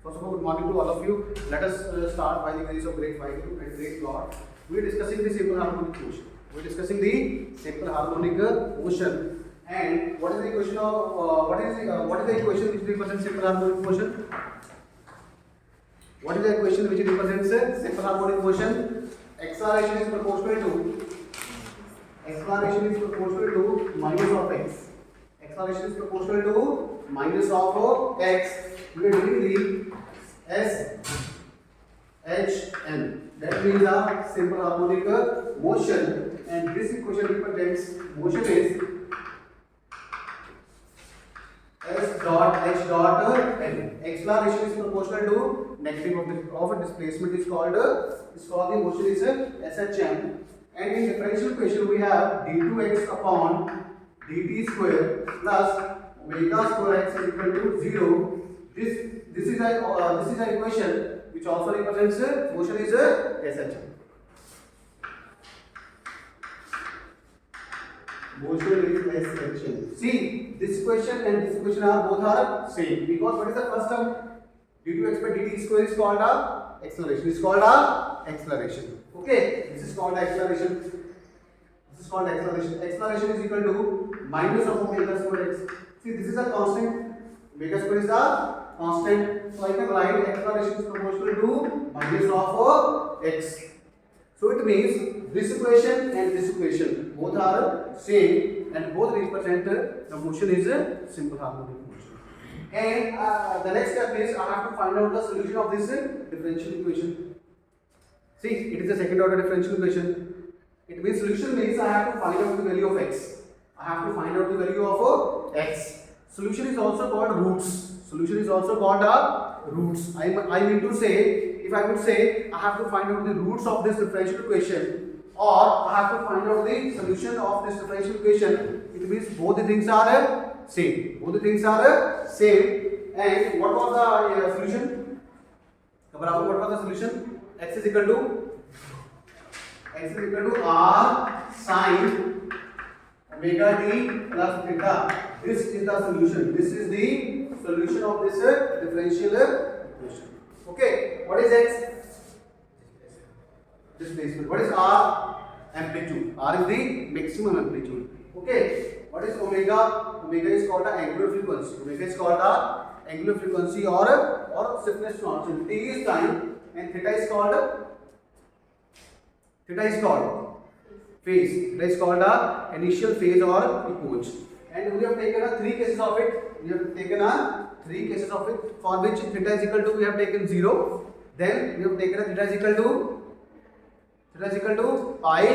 First of all, good morning to all of you. Let us start by the grace of great Mighty and great Lord. We are discussing the simple harmonic motion. We are discussing the simple harmonic motion. And what is the equation of what is the equation which represents simple harmonic motion? What is the equation which represents simple harmonic motion? Acceleration is proportional to minus of x. Acceleration is proportional to minus of x. We are doing the S H N. That means a simple harmonic motion, and this equation represents motion is S dot H dot N. Acceleration is proportional to negative of a displacement is called the motion is SHM. And in differential equation we have d2x upon dt square plus omega square x is equal to 0. This is an equation which also represents motion is SHM. Motion is SHM. See, this equation and this equation are both are same, because what is the first term? d2x by dt square is called a acceleration. This is called a acceleration. Okay, this is called acceleration. Acceleration is equal to minus of omega square x. See, this is a constant. Omega square is a constant. So I can write acceleration is proportional to minus of x. So it means this equation and this equation both are same, and both represent the motion is a simple harmonic motion. And the next step is I have to find out the solution of this differential equation. See, it is a second order differential equation. It means solution means I have to find out the value of x. I have to find out the value of x. Solution is also called roots. Solution is also called roots. I mean to say, if I would say I have to find out the roots of this differential equation, or I have to find out the solution of this differential equation, it means both the things are same. Both the things are same. And what was the solution? What was the solution? X is equal to r sine omega t plus theta. This is the solution. This is the solution of this differential equation. Okay, what is x? Displacement. What is r? Amplitude. R is the maximum amplitude. Okay, what is omega? Omega is called the angular frequency. Omega is called the angular frequency or stiffness constant. T is time, and theta is called phase. Theta is called the initial phase or epoch. And we have taken three cases of it. For which theta is equal to, we have taken 0. Then we have taken theta is equal to pi.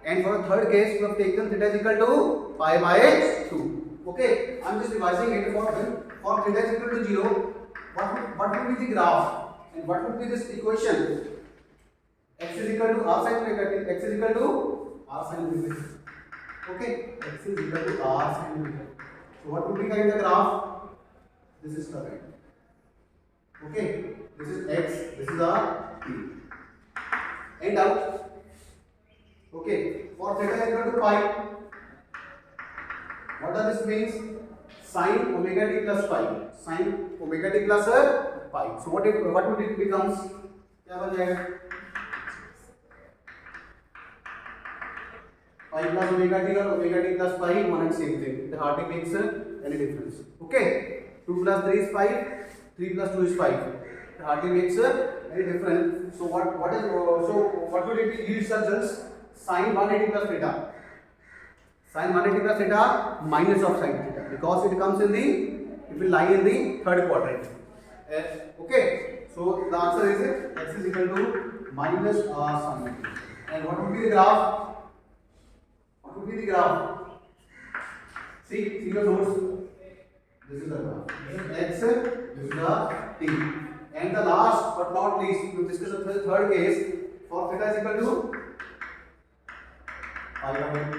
And for the third case, we have taken theta is equal to pi by 2. Okay, I am just revising it. For theta is equal to 0, what will be the graph? And what would be this equation? X is equal to r sin omega t. X is equal to r sin omega t. Okay, x is equal to r sin omega t. So what would be kind of the graph? This is current. Okay, this is x, this is r t. And out. Okay, for theta is equal to pi. What does this mean? Sin omega t plus pi. Sin omega t plus pi. So what would it becomes? क्या बन जाएगा? Pi plus omega t or omega t plus pi, one and same thing. It hardly makes any difference. Okay, 2 plus 3 is 5. 3 plus 2 is 5. It hardly makes any difference. So what would it be? Yield results sin 180 plus theta. Sin 180 plus theta minus of sin theta, because it will lie in the third quadrant. Okay, so the answer is x is equal to minus r sin theta. And what would be the graph? See your notes. This is the graph. This is x, this is the t. And the last but not least, we discuss the third case. For theta is equal to pi by 2.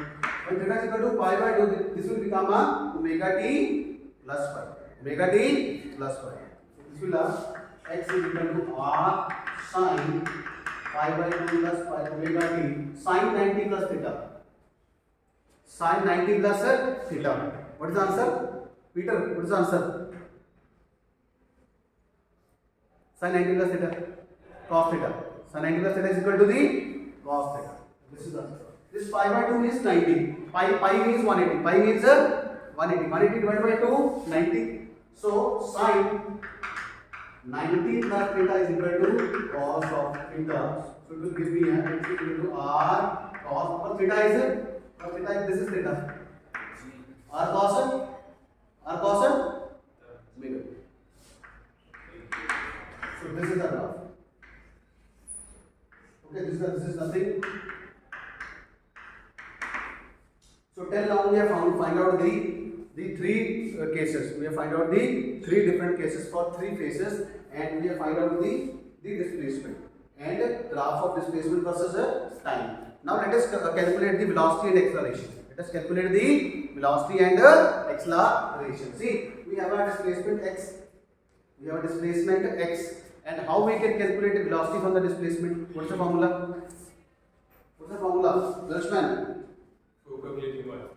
When theta is equal to pi by 2, this will become a omega t plus pi. Omega t plus pi. This will have x is equal to r sin pi by 2 plus pi omega t sin 90 plus theta. Sin 90 plus theta. What is the answer? Peter, what is the answer? sin 90 plus theta, cos theta. Sin 90 plus theta is equal to the cos theta. This is the answer. This pi by 2 is 90. Pi means 180. Pi means 180. 180 divided by 2, 90. So sin 90 plus theta is equal to cos of theta. So it will give me x is equal to r cos. What theta is it? What theta is? This is theta. R cos omega. So this is the graph. Okay, this is nothing. So till now we have find out the three cases. We have find out the three different cases for three phases, and we have find out the displacement and graph of displacement versus time. Now let us calculate the velocity and acceleration. Let us calculate the velocity and acceleration. See, we have a displacement x. We have a displacement x, and how we can calculate the velocity from the displacement? What's the formula? What's the formula? Darshman?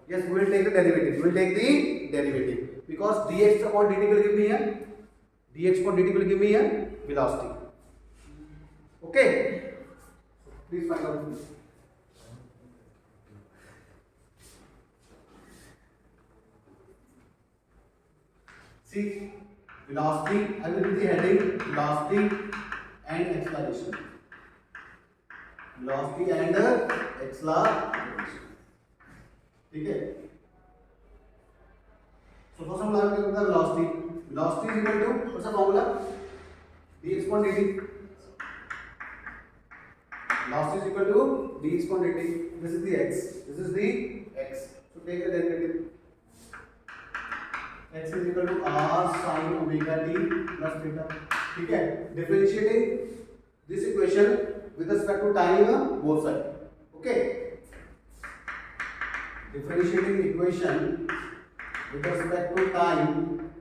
Yes, we will take the derivative. We will take the derivative because dx upon dt will give me a velocity. Okay. Please find out. See, velocity. I will give the heading velocity and acceleration. Velocity and acceleration. Okay. So first of all, I will give the velocity. Velocity is equal to, what's the formula? dx upon dt. Velocity is equal to dx upon dt. This is the x. This is the x. So take the derivative. X is equal to r sin omega t plus theta. Okay. Differentiating this equation with respect to time both sides. Okay. Differentiating the equation with respect to time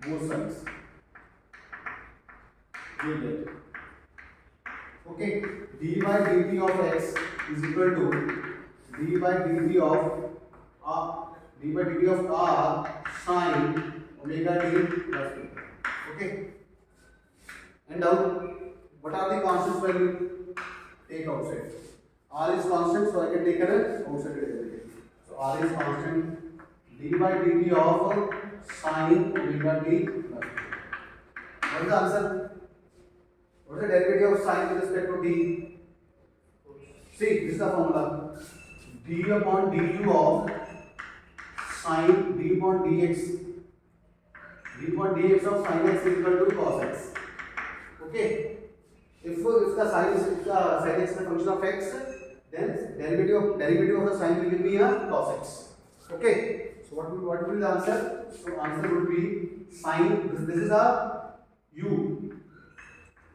both sides. Okay, d by dt of x is equal to d by dt of r sin omega t plus theta. Okay, and now what are the constants value? Take outside. R is constant, so I can take an outside derivative. So R is constant. D by dt of sin omega t plus theta. What is the answer? What is the derivative of sin with respect to d? See, this is the formula. D upon du of sin d upon dx. D upon dx of sin x is equal to cos x. Okay. If the sin x is a function of x, then derivative of the sin will give me a cos x. Okay. So what will be the answer? So answer would be sin. This is a u.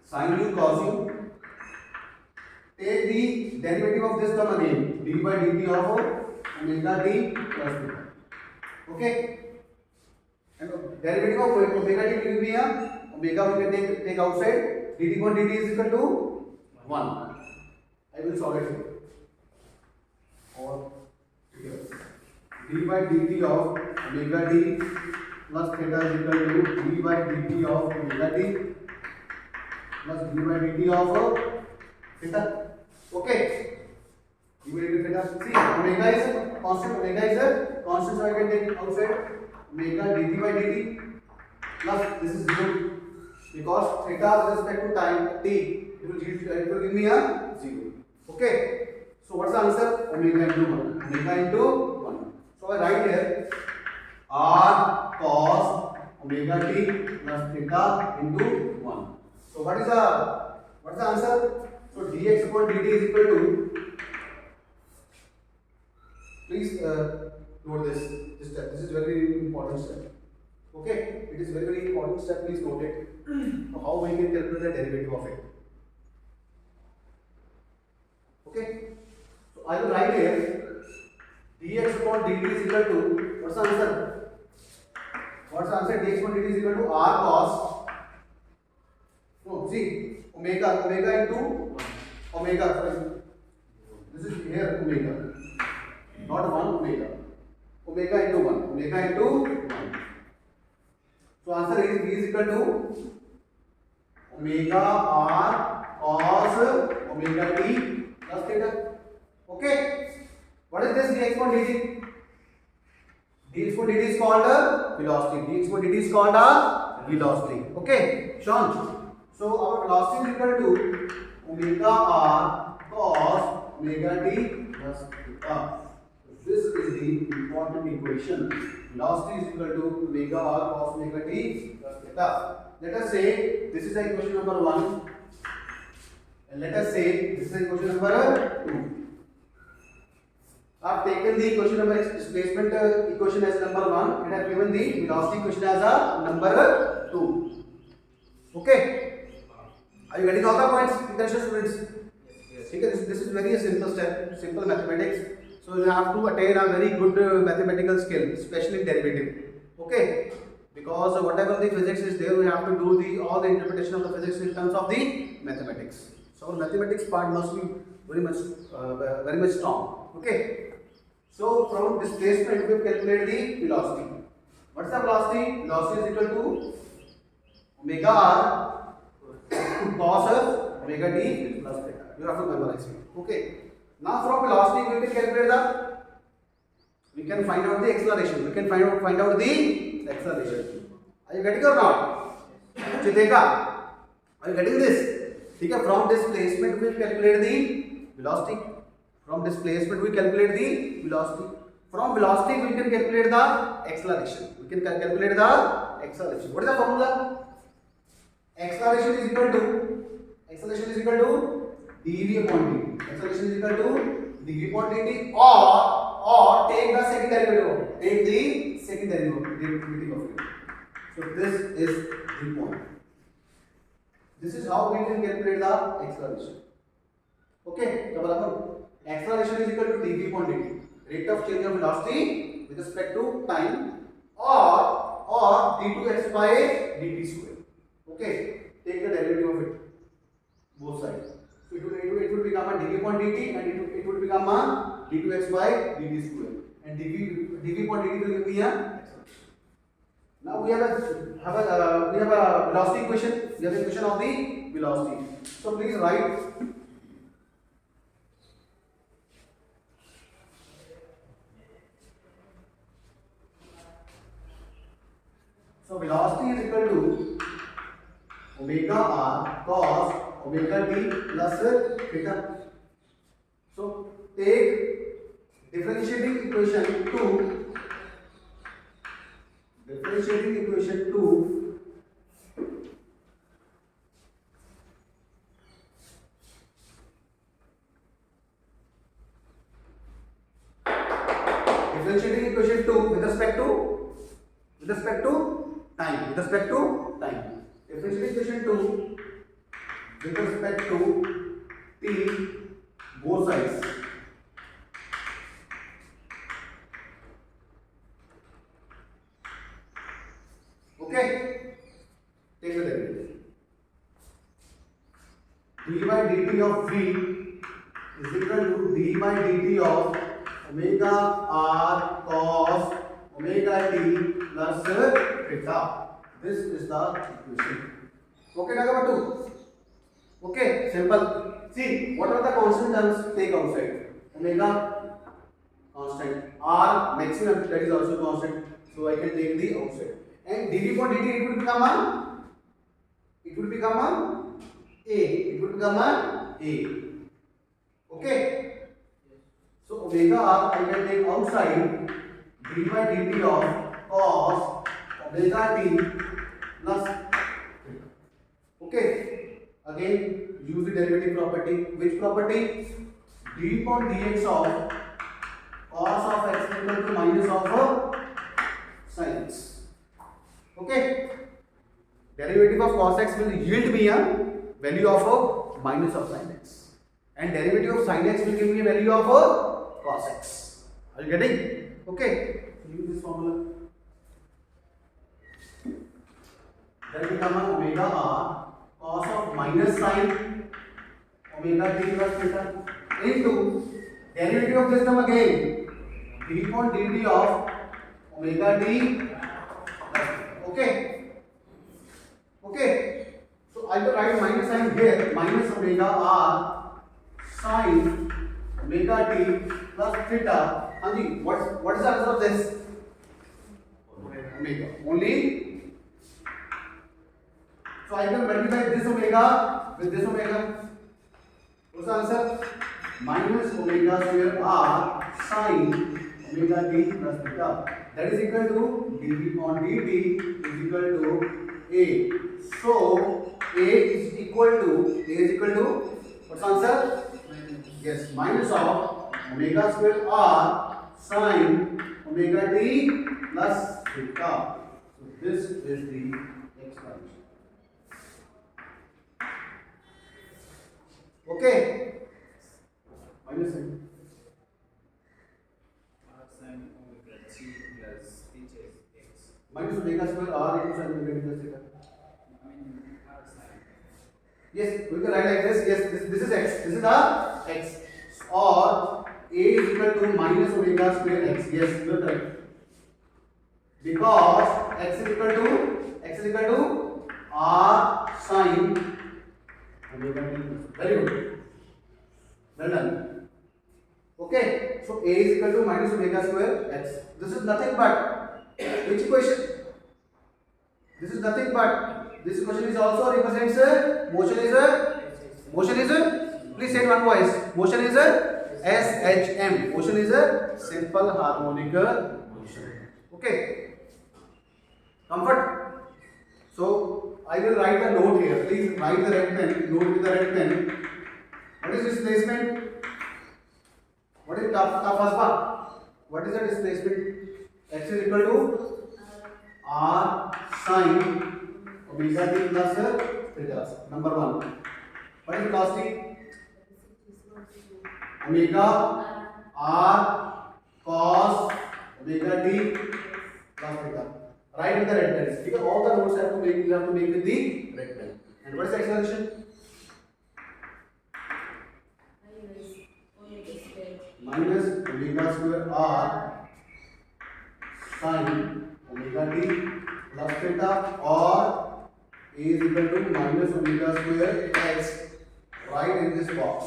Sin u cos u. Take the derivative of this term again. D by dt of omega t plus theta. Okay. And derivative of omega t will give me a omega. We can take outside. dt upon dt is equal to 1. I will solve it here. Or here. D by dt of omega t plus theta is equal to d by dt of omega t plus d by dt of theta. Okay. D by dt theta. See, omega is constant. Omega is a constant, so I can take outside omega dt by dt plus this is 0 because theta with respect to time t it will give me a 0. Okay. So what's the answer? Omega into 1. Omega into 1. So I write here r cos omega t plus theta into 1. So what's the answer? So dx upon dt is equal to, please note this step. This is very important step. Okay, it is very important step. Please note it. So how we can calculate the derivative of it. Okay. So I will write here dx upon dt is equal to, what's the answer? What's the answer? Dx upon dt is equal to r cos. No, see, omega into omega. Sorry. This is here omega, not 1 omega. Omega into 1. Omega into 1. So answer is V is equal to omega r cos omega t plus theta. Okay, what is this dx upon dt? Dx upon dt is called a velocity. Dx upon dt is called a velocity. Okay, Sean. So our velocity is equal to omega r cos omega t plus theta. This is the important equation. Velocity is equal to omega r cos omega t plus theta. Let us say this is equation number 1 and let us say this is equation number 2. I have taken the equation number displacement equation as number 1 and I have given the velocity equation as a number 2. Okay, are you getting all the points, international students? Yes. This is very simple step, simple mathematics. So you have to attain a very good mathematical skill, especially derivative. Okay, because whatever the physics is there, we have to do all the interpretation of the physics in terms of the mathematics. So our mathematics part must be very much strong. Okay, so from displacement we calculate the velocity. What is the velocity? Velocity is equal to omega r cos omega t plus theta. You have to memorize it. Okay. Now from velocity we can calculate we can find out the acceleration. We can find out the acceleration. Are you getting or not? Chiteka, are you getting this? Okay, from displacement we calculate the velocity. From displacement we calculate the velocity. From velocity we can calculate the acceleration. We can calculate the acceleration. What is the formula? Acceleration is equal to dv upon dt. Acceleration is equal to dv upon dt or take the second derivative. Take the second derivative of it. So this is the point. This is how we can calculate the acceleration. Okay, acceleration is equal to dv upon dt, rate of change of velocity with respect to time, or d2x by dt square. Okay, take the derivative of it, both sides. So it will become a dv upon dt and it will become a d2x by dt square, and dv upon dt will give me a acceleration. Now we have a velocity equation. We have the equation of the velocity. So please write. So velocity is equal to omega r cos omega t plus theta. So take differentiating equation 2. Differentiating equation 2 with respect to time. Differentiating equation 2 with respect to t, both sides. Okay, take the derivative. d by dt of v is equal to d by dt of omega r cos omega t plus theta. This is the equation. Okay, number 2. Okay, simple. See, what are the constant terms? Take outside. Omega constant, r maximum, that is also constant. So I can take the outside. And dv upon dt it will become a. Okay. So omega r I can take outside d by dt of cos omega t plus. Okay. Again use the derivative property. Which property? d upon dx of cos of x equal to minus of sin x. Okay. Derivative of cos x will yield me a value of minus of sin x, and derivative of sin x will give me a value of cos x. Are you getting? Okay. Use this formula. Then become omega r cos of minus sin omega t plus theta into derivative of this term again d upon dt of omega t. Okay. So I will write minus sign here. Minus omega r sin omega t plus theta. Anji, what is the answer of this? Omega. Only. So I can multiply this omega with this omega. What's the answer? Minus omega square r sin omega t plus theta. That is equal to dv upon dt is equal to a. So a is equal to what's the answer? Yes, minus of omega square r sin omega t plus theta. So this is the explanation. Okay. Minus sign. R sin omega t plus h is x. Minus omega square r into sin omega t plus theta. I mean R sin. Yes, we can write like this. Yes, this is x. This is the x. Or a is equal to minus omega square x. Yes, you are right. Because x is equal to r sin omega t. Very good. Well done. Okay, so a is equal to minus omega square x. This is nothing but which equation? This is nothing but this equation is also represents motion is please say it one voice. Motion is SHM. Motion is a simple harmonic motion. Okay. Comfort. So I will write a note here. Please write the red pen. Note with the red pen. What is displacement? What is first? What is the displacement? X is equal to r sin omega t plus theta. Number 1. What is velocity? Omega r cos omega t plus theta. Write with the red pen. Because all the notes you have to make with the red pen. And what is the acceleration? Minus omega square r sin omega t plus theta, or a is equal to minus omega square x, right in this box.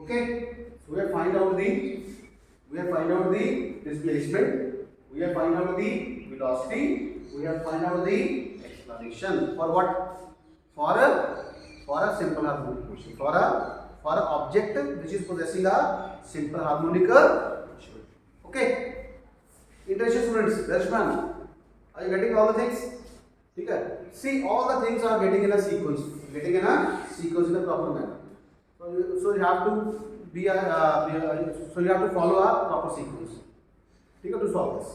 Okay, so we have find out the displacement, we have find out the velocity, we have find out the explanation. For what? For a simple harmonic motion. For an object which is possessing a simple harmonic motion. Okay. Interested students, Rashman, are you getting all the things? Okay. See, all the things are getting in a sequence. Getting in a sequence in a proper manner. So you have to be so you have to follow a proper sequence. Okay, to solve this.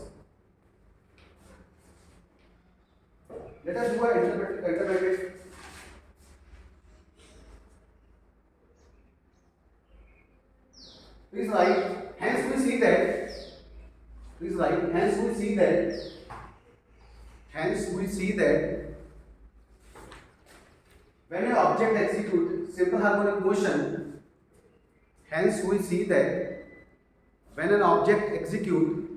Let us do an intermediate. Please write. Hence we see that. Please write. Hence we see that. Hence we see that when an object executes simple harmonic motion. Hence we see that when an object executes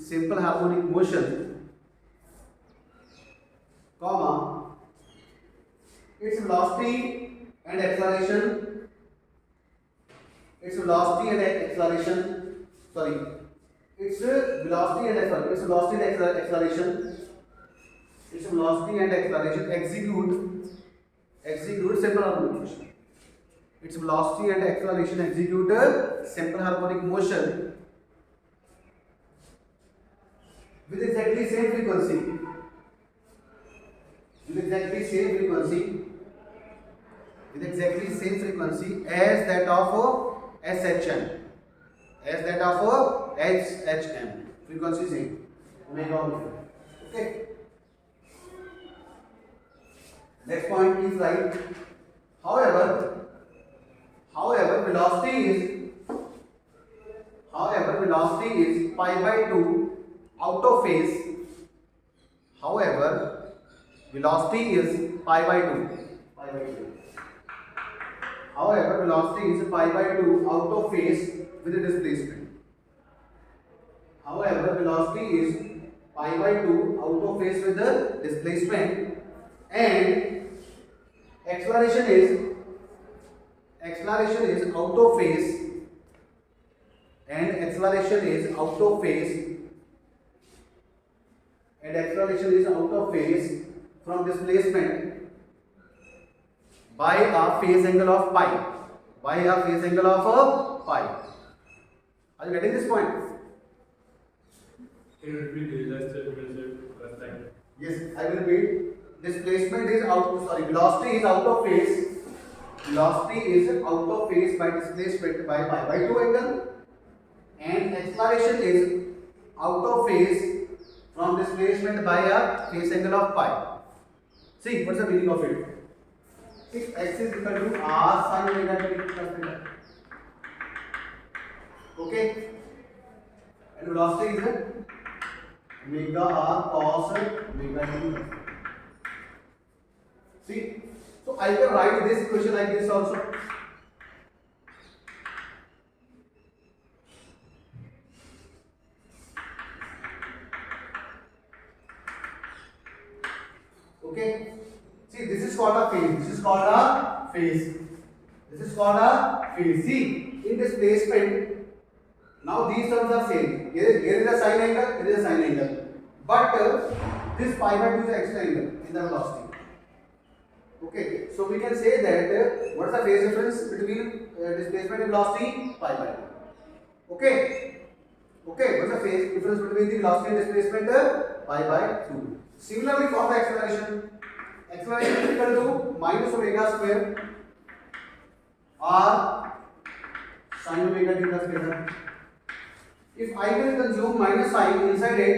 simple harmonic motion, comma, its velocity and acceleration, its velocity and acceleration execute simple harmonic motion. Its velocity and acceleration execute simple harmonic motion with exactly same frequency. With exactly same frequency as that of SHM. Frequency same. Omega. Okay. Next point is right. However, velocity is pi by 2 out of phase. However, velocity is pi by 2. However, velocity is pi by 2 out of phase with the displacement. However, velocity is pi by 2 out of phase with the displacement, and acceleration is out of phase, and acceleration is out of phase from displacement by a phase angle of pi. Are you getting this point? Can you repeat the last time? Yes, I will repeat. Displacement is velocity is out of phase. Velocity is out of phase by displacement by pi by 2 angle, and acceleration is out of phase from displacement by a phase angle of pi. See, what's the meaning of it? If x is equal to r sin omega t plus theta. Okay, and velocity is omega r cos omega t. See, so I can write this equation like this also. Okay, see, this is called a phase. See, in displacement, now these terms are same. Here is a sine angle, but this pi by 2 is an extra angle in the velocity. Okay, so we can say that what is the phase difference between displacement and velocity? Pi by 2. Okay, what is the phase difference between the velocity and displacement? Pi by 2. Similarly, for the acceleration is equal to minus omega square r sin omega t plus theta. If I will consume minus sign inside it,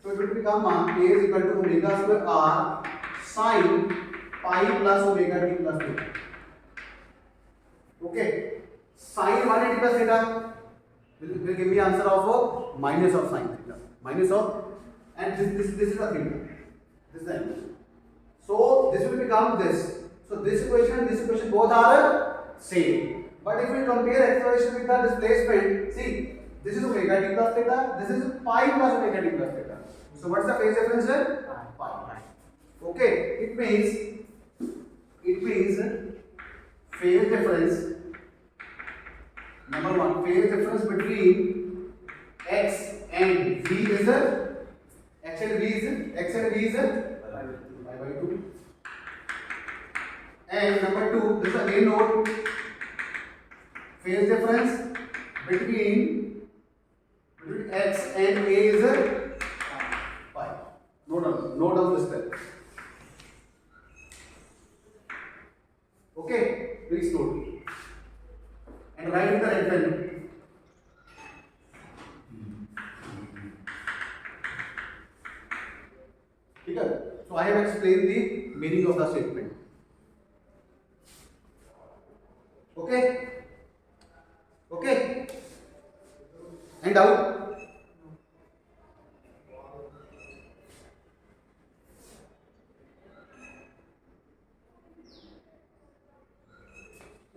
so it will become a is equal to omega square r sin pi plus omega t plus theta. Okay, sin 180 plus theta will give me answer of minus of sin theta, and this is a theta. This is the angle. So this will become this. So this equation and this equation both are same. But if we compare acceleration with the displacement, see, this is omega t plus theta, this is pi plus omega t plus theta. So what's the phase difference then? Pi. Okay, it means phase difference, number one, phase difference between x and v is pi by 2. And number two, this is again note, phase difference between x and a is pi. Note down this step. Okay, please note and write with the red pen. So I have explained the meaning of the statement. Okay? And doubt?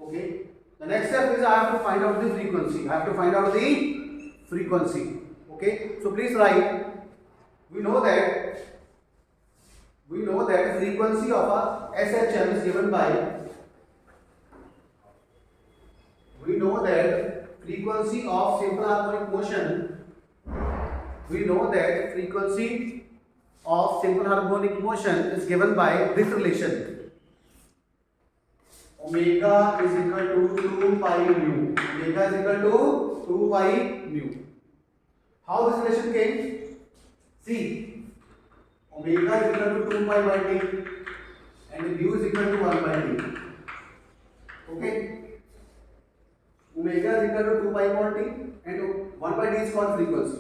Okay. The next step is I have to find out the frequency. Okay. So please write. We know that frequency of a SHM is given by. We know that frequency of simple harmonic motion. Is given by this relation. Omega is equal to 2 pi mu. How this relation came? See, omega is equal to 2 pi by t and mu is equal to 1 by t. Okay? Omega is equal to 2 pi by t and 1 by t is called frequency.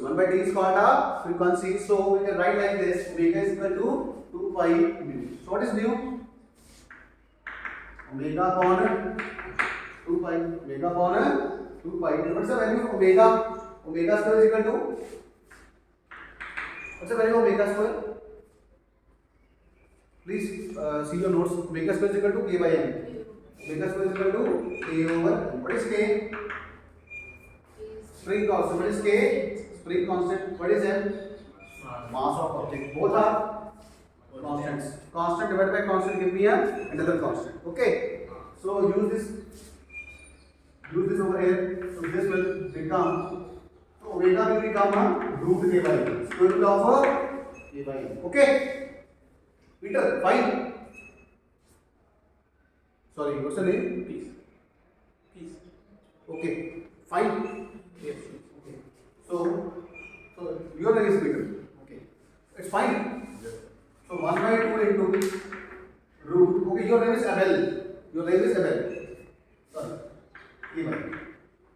So we can write like this: omega is equal to 2 pi mu. So what is mu? Omega upon 2 pi. What's the value of omega? Omega square is equal to. What's the value of omega square? Please see your notes. Omega square is equal to k by m. Omega square is equal to k over m. What is k? spring constant. What is K? Spring constant. What is M? Mass of object. Both are constants. Constant divided by constant give me another constant. Okay. So use this over here. So this will become, so omega will become a root K by M. Square root of K by M. Okay. Peter, fine. Sorry, what's the name? Peace. Okay, fine. Yes. Okay. So your name is Peter. Okay. It's fine. So 1 by 2 into root. Okay, your name is Abel. Your name is Abel. Sorry. Even.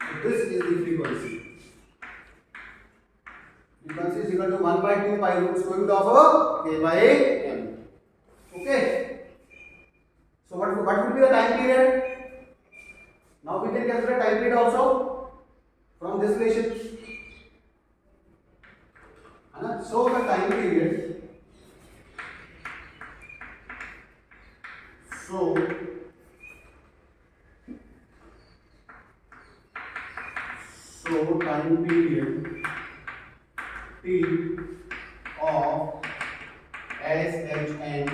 So this is the frequency. Frequency is equal to 1 by 2 pi root square root of K by M. Okay. So what will be the time period? Now we can calculate time period also from this relation. So the time period. So time period T of SHN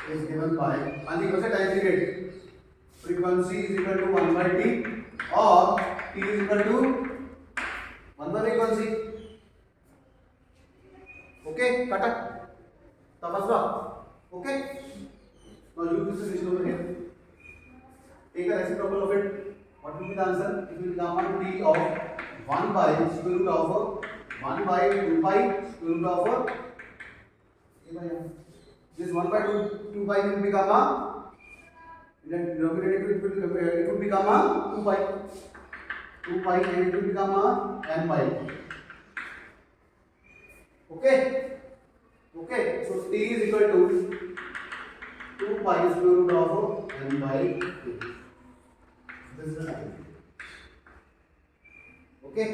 is given by, and the what's the time period? Frequency is equal to 1 by T or T is equal to 1 by frequency. Okay, kata. Tapasva. Okay. Now use this relation over here. Take a reciprocal of it. What will be the answer? It will become T of 1 by square root of 1 by 2 pi square root of this 1 by 2 pi will become a, in the denominator it will become a 2 pi and it will become a n pi. Okay, so T is equal to 2 pi square root of n by 2. This is the time. Okay.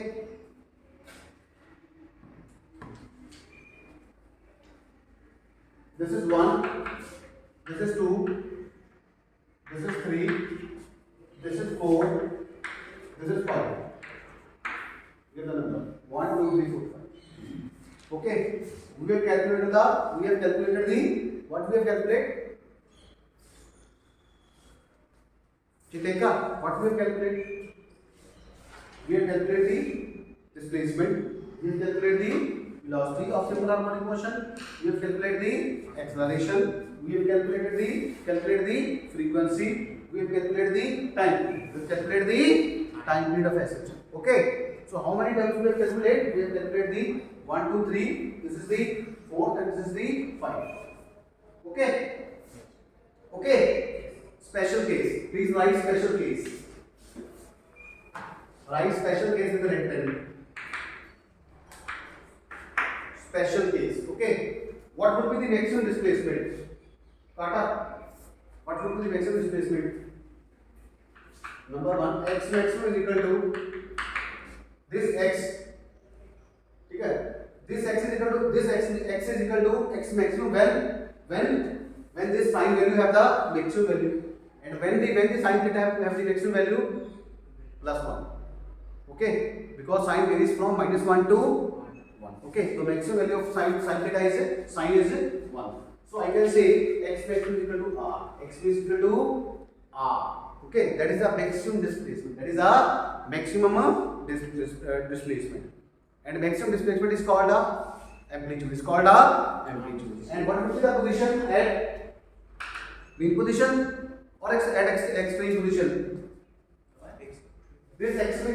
This is 1, this is 2, this is 3, this is 4, this is 5. Give the number 1, 2, 3, 4, 5. Okay. We have calculated the what we have calculated? Chiteka, what we have calculated? We have calculated the displacement, we have calculated the velocity of simple harmonic motion, we have calculated the acceleration, we have calculated the frequency, we have calculated the time, we have calculated the time period of SH. Okay. So how many times we have calculated? We have calculated the 1, 2, 3. This is the 4th and this is the 5. Okay. Okay. Special case. Please write special case. Write special case in the rectangle. Special case. Okay. What would be the maximum displacement? Kata. What would be the maximum displacement? Number 1. X maximum is equal to this x. Okay. This x is equal to this x is equal to x maximum when this sign value have the maximum value, and when the sign theta have the maximum value plus 1. Okay, because sign varies from -1 to 1. Okay, so maximum value of sin theta is 1. So I can say x maximum is equal to r. X is equal to r. Okay, that is the maximum displacement. That is the maximum displacement. And maximum displacement is called a amplitude. And what will be the position at mean position or at extreme position? This x is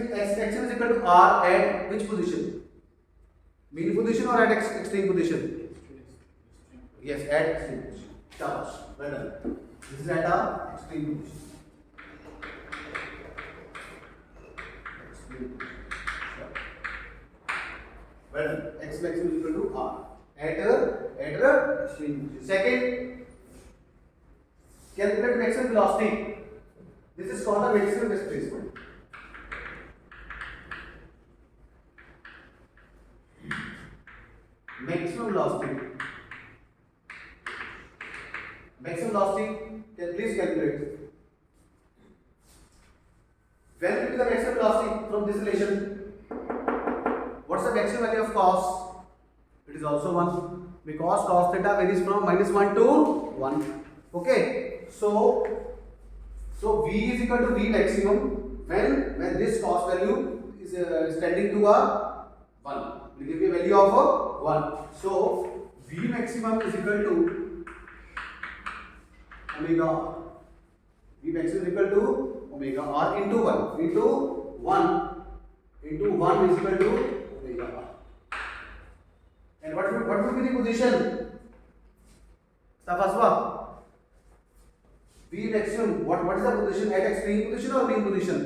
equal to r at which position? Mean position or at extreme position? Yes, at extreme position. Shabash. Well done. This is at a extreme position. Well, x maximum is equal to r at a extreme position. Second, calculate maximum velocity. This is called a maximum displacement. Maximum velocity. Maximum velocity. Please calculate. When will be the maximum velocity from this relation? What's the maximum value of cos? It is also 1 because cos theta varies from -1 to 1. Okay, so V is equal to V maximum when this cos value is tending to a 1. Will give you a value of 1. So V maximum is equal to omega. V maximum is equal to omega r into 1 into 1 into 1 is equal to omega r. And what would be the position? Tapaswa. V maximum. What is the position? At extreme position or mean position?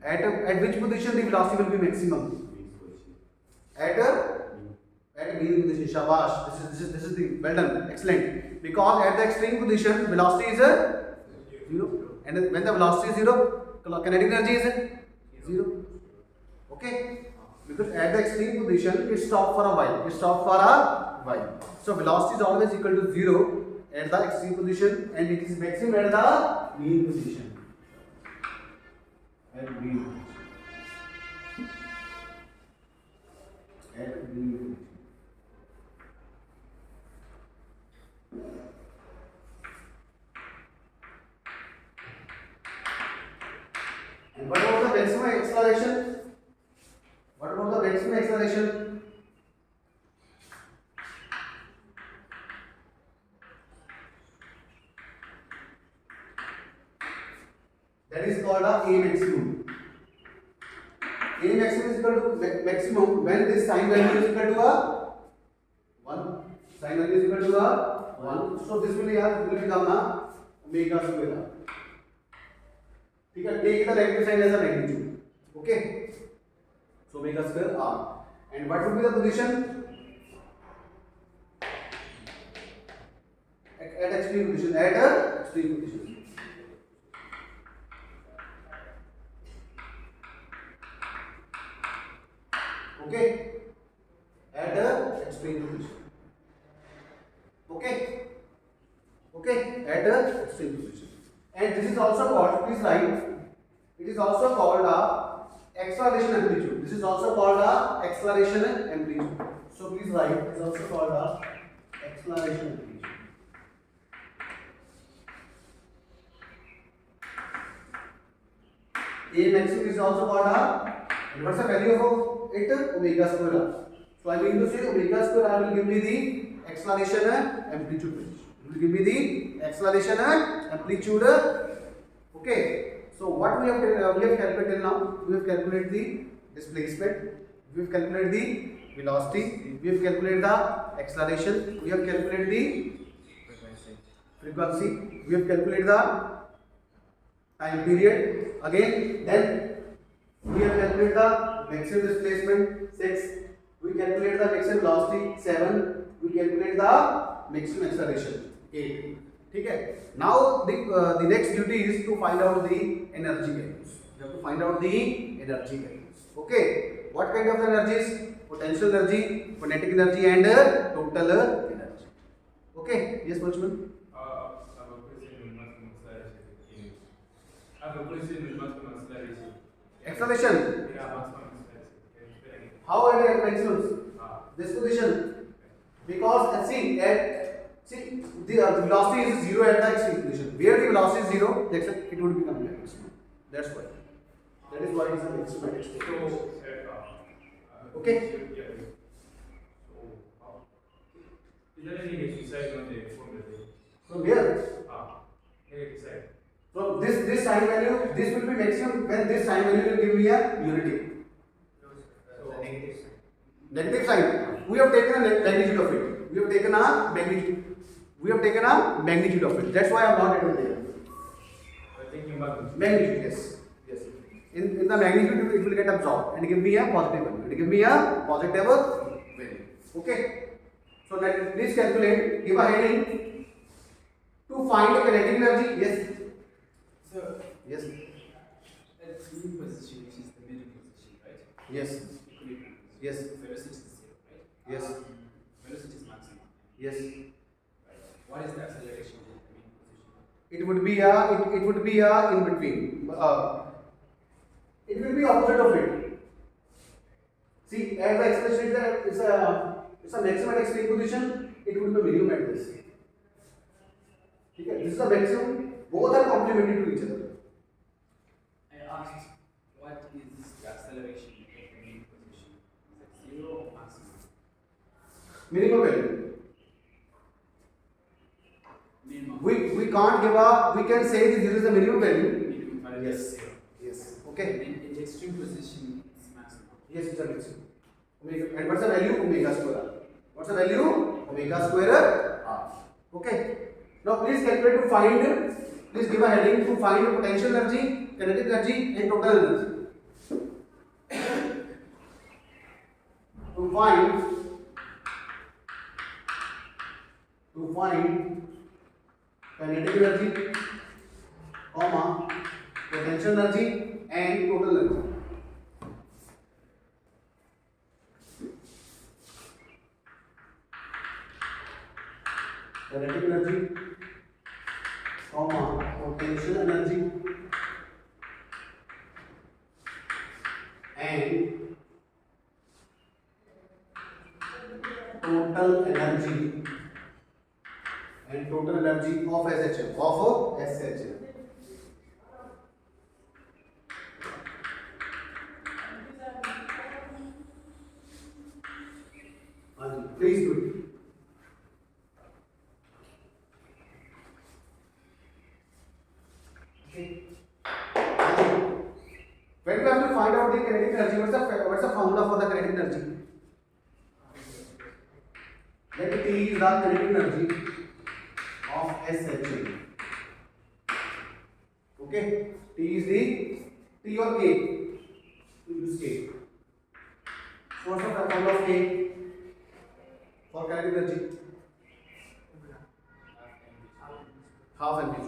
At which position the velocity will be maximum? At mean position. Shabash. This is the well done. Excellent. Because at the extreme position velocity is 0, and when the velocity is 0, kinetic energy is 0. Okay. Because at the extreme position it stops for a while. So velocity is always equal to 0 at the extreme position, and it is maximum at the mean position. At mean position. At mean position. And what about the maximum acceleration? What about the maximum acceleration? That is called a maximum. A maximum is equal to maximum when this sign value is equal to a 1. Sign value is equal to a 1. So this will become a omega square. Take the negative sign as a magnitude. Okay. So omega square r. And what would be the position? At extreme position. At extreme position. Okay. At extreme position. Okay. At extreme position. And this is also called, please write, it is also called a acceleration amplitude. This is also called a acceleration amplitude. So please write, it is also called a acceleration amplitude. A maximum is also called a, and what's the value of it? Omega square r. So I mean to say omega square r will give me the acceleration amplitude. It will give me the acceleration amplitude. Okay. So what we have calculated now? We have calculated the displacement, we have calculated the velocity, we have calculated the acceleration, we have calculated the frequency, we have calculated the time period. Again, then we have calculated the maximum displacement 6, we calculated the maximum velocity 7, we calculated the maximum acceleration 8. Okay. Now the next duty is to find out the energy values. You have to find out the energy values. Okay. What kind of energies? Potential energy, kinetic energy, and total energy. Okay. Yes, Manchman. I have a question with maximum acceleration. Acceleration. Yeah, maximum acceleration. How at maximum? This position. Because the velocity is 0 at the extreme position. Where the velocity is 0, it would become maximum. That's why. That is why it is a maximum at extreme position. Okay. So, is there any exercise on the formula? From here, Negative side. from this sign value, this will be maximum when this sign value will give me a unity. So, Negative sign. We have taken a magnitude of it. We have taken a magnitude of it. That's why I am not able there. thinking about Magnitude, yes. In the magnitude, it will get absorbed and give me a positive value. It will give me a positive value. Okay. So let please calculate. Give a heading to find the kinetic energy. Yes. So, Yes. at mean position, which is the middle position, right? Yes. Equilibrium position. Yes. Velocity is 0, right? Yes. Velocity is maximum. Yes. Right. What is the acceleration at the mean position? it would be a it would be a in between. It will be opposite of it. See, as the expression is it's a maximum at extreme position, it would be minimum at this. Okay, this is the maximum. Both are complementary to each other. I asked, what is the acceleration at the main position? Is it 0 or maximum? Minimum value. Minimum. We can't give a, we can say this is the minimum value. Minimum value is Yes. 0. Yes. Okay. In the extreme position, it's maximum. Yes, it's a maximum. Omega. And what's the value? Omega square r. What's the value? Omega square r. Okay. Now please calculate to find, please give a heading to find potential energy, kinetic energy and total energy. To find kinetic energy, comma, potential energy and total energy. Kinetic energy, comma, potential energy and total energy of SHM. Please do it. Okay. When we have to find out the kinetic energy, what's the formula for the kinetic energy? Let T is the kinetic energy of SHM. Okay, T is the T or K. We use K. So what's the formula of K for kinetic energy? Half mv².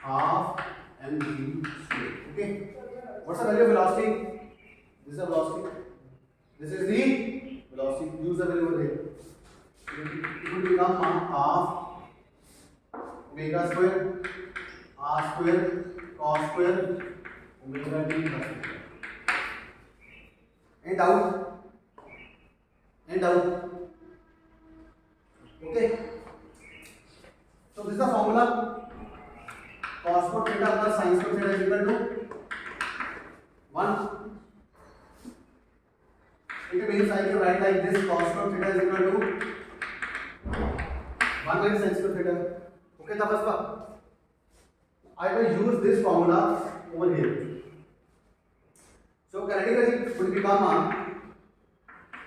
Half mv². Okay. What's the value of velocity? This is the velocity. This is the velocity. Use the value over here. It will become half omega square r square cos square omega t plus theta. And out. Okay. So this is the formula. Cos square theta plus sin square theta is equal to 1. It means I can write like this: cos square theta is equal to 1 minus sin square theta. Okay, Tapaspa? I will use this formula over here. So kinetic energy will become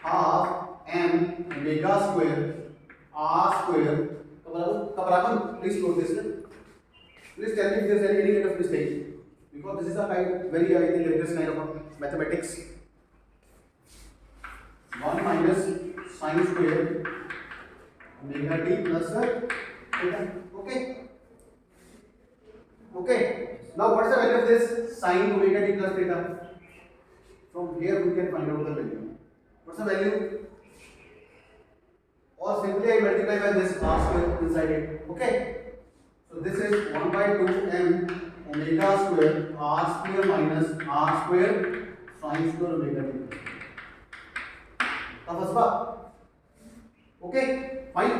half m omega square r square. Kaparaman, please note this. Please tell me if there is any kind of mistake, because this is a very dangerous kind of mathematics. 1 minus sin square omega t plus theta. Okay. Now what's the value of this sin omega t plus theta? From here we can find out the value. What's the value? Or simply I multiply by this r square inside it. Okay. So this is 1 by 2 m omega square r square minus r square sin square omega t. Okay, fine.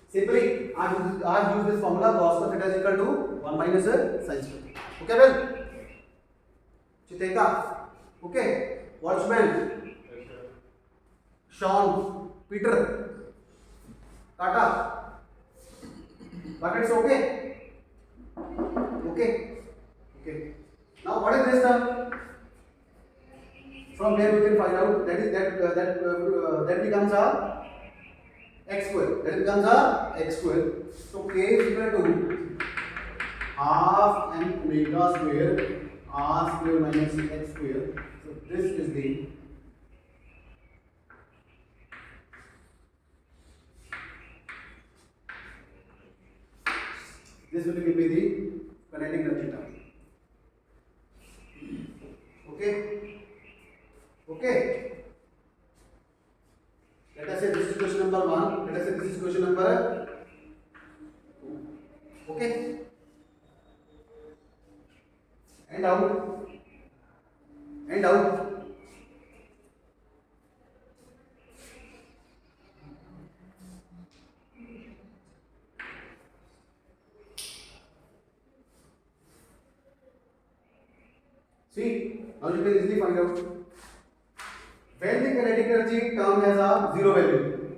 Simply I use this formula: cos square theta is equal to 1 minus sin square. Okay, well, Chiteka. Okay, Watchman, Sean, Peter, Tata. But it's okay. Okay. Now what is this term? From there we can find out that becomes a x square. That becomes a x square. So k is equal to half m omega square r square minus x square. So this is the this will give me the kinetic energy term. Okay. Let us say this is question number 1. Let us say this is question number 2. Okay, and out, and out. See, now you can easily find out when the kinetic energy term has a zero value.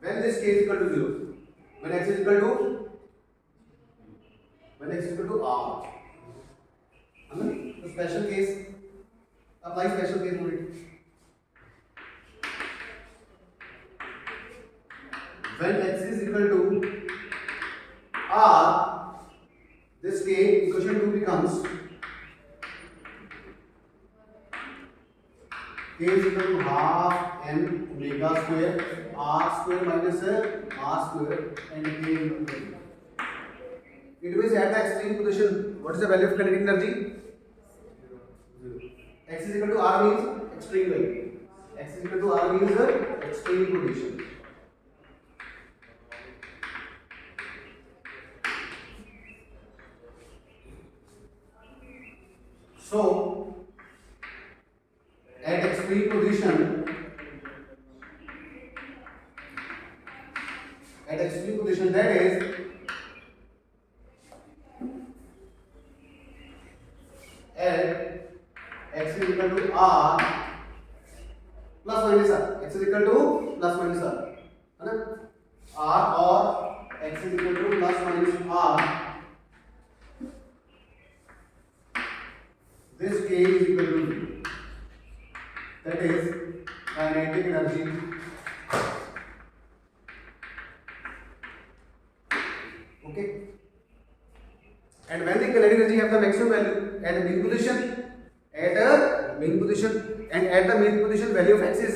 When this k is equal to 0, when x is equal to, when x is equal to r. The special case, apply special case to it. When x is equal to r, this k equation 2 becomes k is equal to half m omega square r square minus r square and k is equal to 2. It means at the extreme position, what is the value of kinetic energy? 0. X is equal to r means extreme value. X is equal to r means extreme position. So, at extreme position, that is at x is equal to r plus minus r. X is equal to plus minus r. है ना? R और x is equal to plus minus r. This k is equal to 0. That is kinetic energy. Okay. And when the kinetic energy have the maximum value at the mean position, and at the mean position value of x is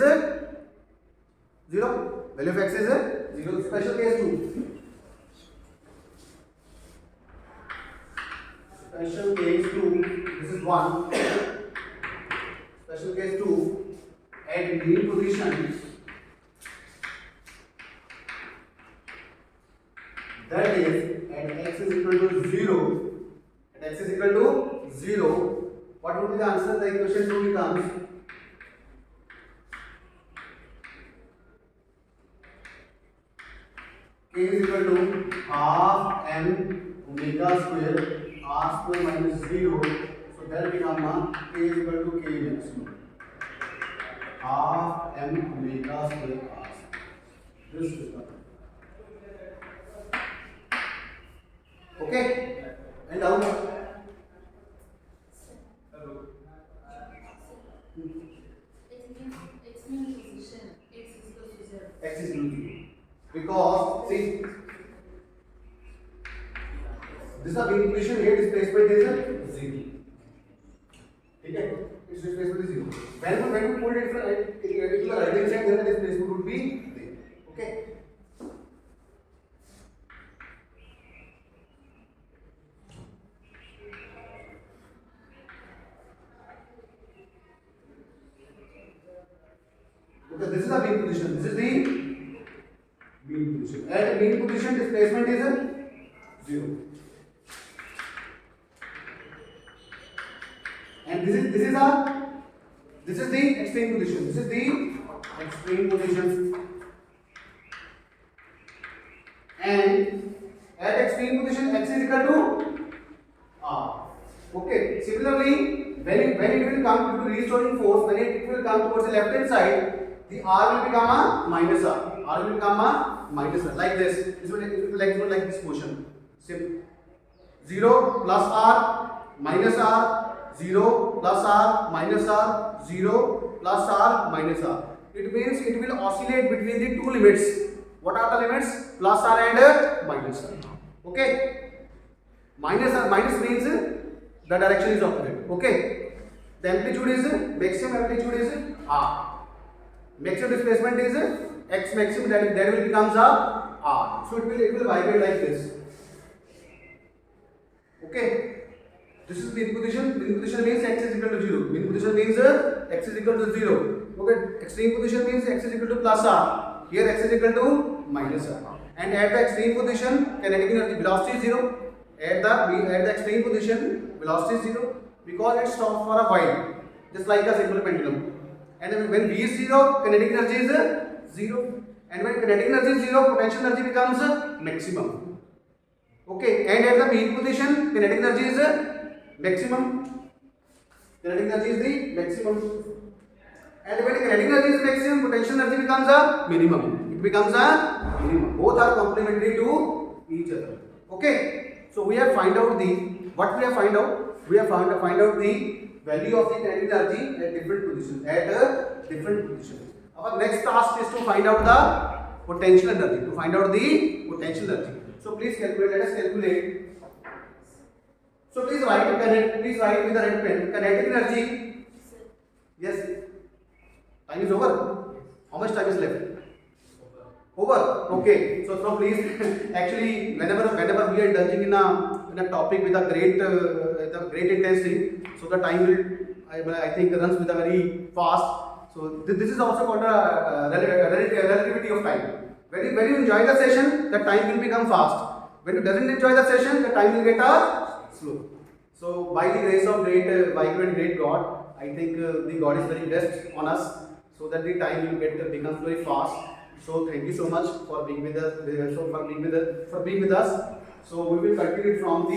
0. Value of x is 0. Special case 2. Special case 2. This is 1. Special case 2. At mean position, that is at x is equal to 0. At x is equal to 0. What would be the answer? The equation 2 becomes k is equal to half m omega square r square minus 0. So that becomes k is equal to k maximum. Half m omega square r. This is the okay. And down. Hello. X mean position. X is equal to 0. X is equal to 0. Because see, this is the mean position here. Displacement is 0. Okay, its displacement is 0. When we put it to the right hand side, then the displacement would be there. Okay. Okay, this is the mean position. This is the mean position. At mean position, displacement is 0. And this is the extreme position. This is the extreme position. And at extreme position, x is equal to r. Okay. Similarly, when it will come to restoring force, when it will come towards the left hand side, the r will become a minus r. R will become a minus r. Like this. It will like this motion. 0 plus r minus r. 0 plus r minus r, 0 plus r minus r. It means it will oscillate between the two limits. What are the limits? Plus r and minus r. Okay. Minus means the direction is opposite. Okay. The amplitude is maximum amplitude is r. Maximum displacement is x maximum, that will becomes a r. So it will vibrate like this. Okay. This is mean position. Mean position means x is equal to 0. Mean position means x is equal to 0. Okay. Extreme position means x is equal to plus r. Here x is equal to minus r. And at the extreme position, kinetic energy velocity is 0. At the extreme position, velocity is 0 because it stops for a while, just like a simple pendulum. And when V is 0, kinetic energy is 0. And when kinetic energy is 0, potential energy becomes maximum. Okay, and at the peak position, kinetic energy is maximum. Kinetic energy is the maximum. And when kinetic energy is maximum, potential energy becomes a minimum. It becomes a minimum. Both are complementary to each other. Okay, so we have find out what we have find out. We have find out the value of the kinetic energy at different positions. Our next task is to find out the potential energy. So please calculate. Let us calculate. So please write with the red pen. Kinetic energy. Yes. Time is over. How much time is left? Over. Okay. So please, actually, whenever we are indulging in a topic with a great intensity, so the time will, I think, runs with a very fast. So this is also called a relativity of time. When you enjoy the session, the time will become fast. When you doesn't enjoy the session, the time will get slow. So by the grace of great God, I think the God is very blessed on us, so that the time will becomes very fast. So thank you so much for being with us. So we will continue from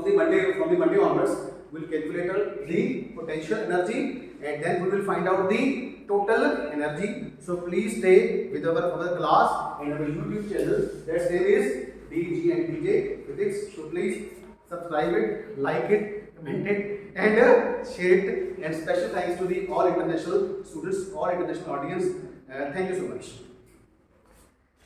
the Monday onwards. We will calculate the potential energy, and then we will find out the total energy. So please stay with our class and our YouTube channel. That name is DG and DJ Physics. So please subscribe it, like it, comment it, and share it. And special thanks to the all international students, all international audience. Thank you so much.